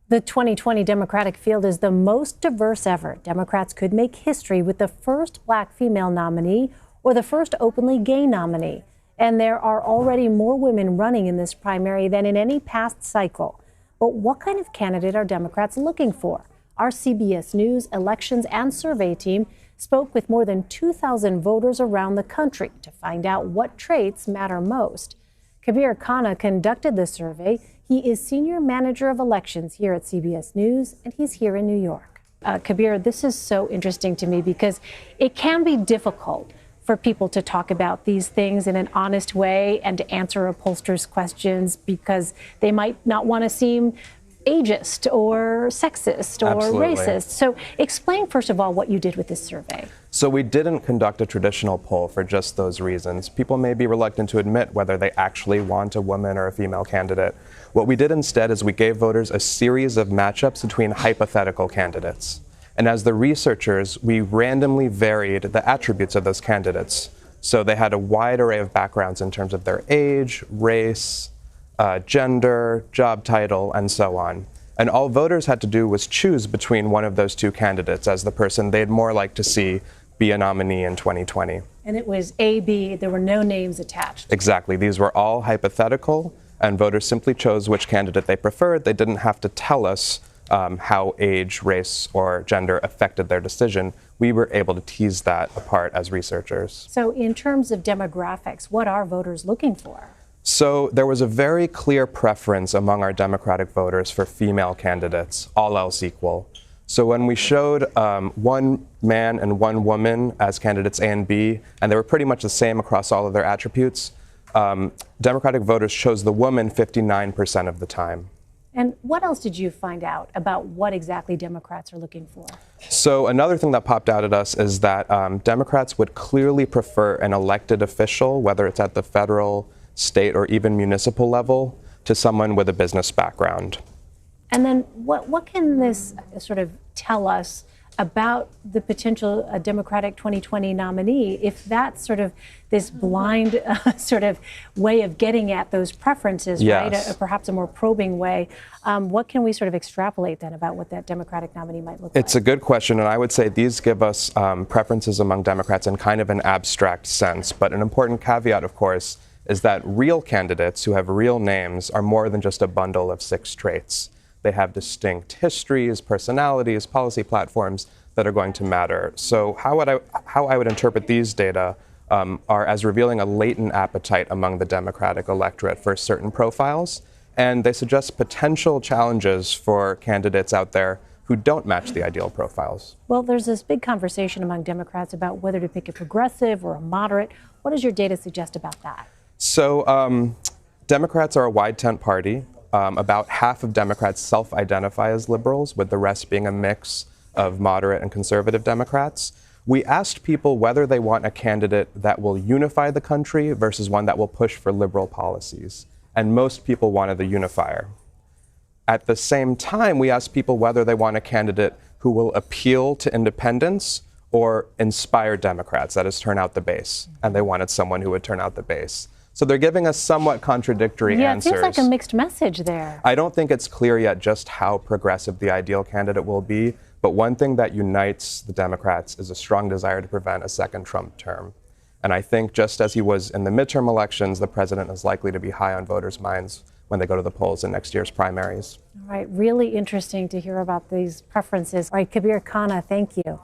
The 2020 Democratic field is the most diverse ever. Democrats could make history with the first black female nominee or the first openly gay nominee. And there are already more women running in this primary than in any past cycle. But what kind of candidate are Democrats looking for? Our CBS News elections and survey team spoke with more than 2,000 voters around the country to find out what traits matter most. Kabir Khanna conducted the survey. He is Senior Manager of Elections here at CBS News, and he's here in New York. Kabir, this is so interesting to me because it can be difficult for people to talk about these things in an honest way and to answer a pollster's questions because they might not want to seem ageist or sexist or Absolutely. racist. So explain, first of all, what you did with this survey. So we didn't conduct a traditional poll for just those reasons. People may be reluctant to admit whether they actually want a woman or a female candidate. What we did instead is we gave voters a series of matchups between hypothetical candidates. And as the researchers, we randomly varied the attributes of those candidates. So they had a wide array of backgrounds in terms of their age, race, gender, job title, and so on. And all voters had to do was choose between one of those two candidates as the person they'd more like to see be a nominee in 2020. And it was A, B, there were no names attached. Exactly. These were all hypothetical, and voters simply chose which candidate they preferred. They didn't have to tell us how age, race, or gender affected their decision. We were able to tease that apart as researchers. So in terms of demographics, what are voters looking for? So there was a very clear preference among our Democratic voters for female candidates, all else equal. So when we showed one man and one woman as candidates A and B, and they were pretty much the same across all of their attributes, Democratic voters chose the woman 59% of the time. And what else did you find out about what exactly Democrats are looking for? So another thing that popped out at us is that Democrats would clearly prefer an elected official, whether it's at the federal, state, or even municipal level, to someone with a business background. And then what can this sort of tell us about the potential Democratic 2020 nominee if that's sort of this blind sort of way of getting at those preferences, yes. right? Perhaps a more probing way. What can we sort of extrapolate then about what that Democratic nominee might look like? It's a good question, and I would say these give us preferences among Democrats in kind of an abstract sense. But an important caveat, of course, is that real candidates who have real names are more than just a bundle of 6 traits. They have distinct histories, personalities, policy platforms that are going to matter. So how I would interpret these data are as revealing a latent appetite among the Democratic electorate for certain profiles, and they suggest potential challenges for candidates out there who don't match the ideal profiles. Well, there's this big conversation among Democrats about whether to pick a progressive or a moderate. What does your data suggest about that? So Democrats are a wide tent party. About half of Democrats self-identify as liberals, with the rest being a mix of moderate and conservative Democrats. We asked people whether they want a candidate that will unify the country versus one that will push for liberal policies. And most people wanted the unifier. At the same time, we asked people whether they want a candidate who will appeal to independents or inspire Democrats, that is, turn out the base. And they wanted someone who would turn out the base. So they're giving us somewhat contradictory answers. Yeah, it seems like a mixed message there. I don't think it's clear yet just how progressive the ideal candidate will be, but one thing that unites the Democrats is a strong desire to prevent a second Trump term. And I think just as he was in the midterm elections, the president is likely to be high on voters' minds when they go to the polls in next year's primaries. All right, really interesting to hear about these preferences. All right, Kabir Khanna, thank you.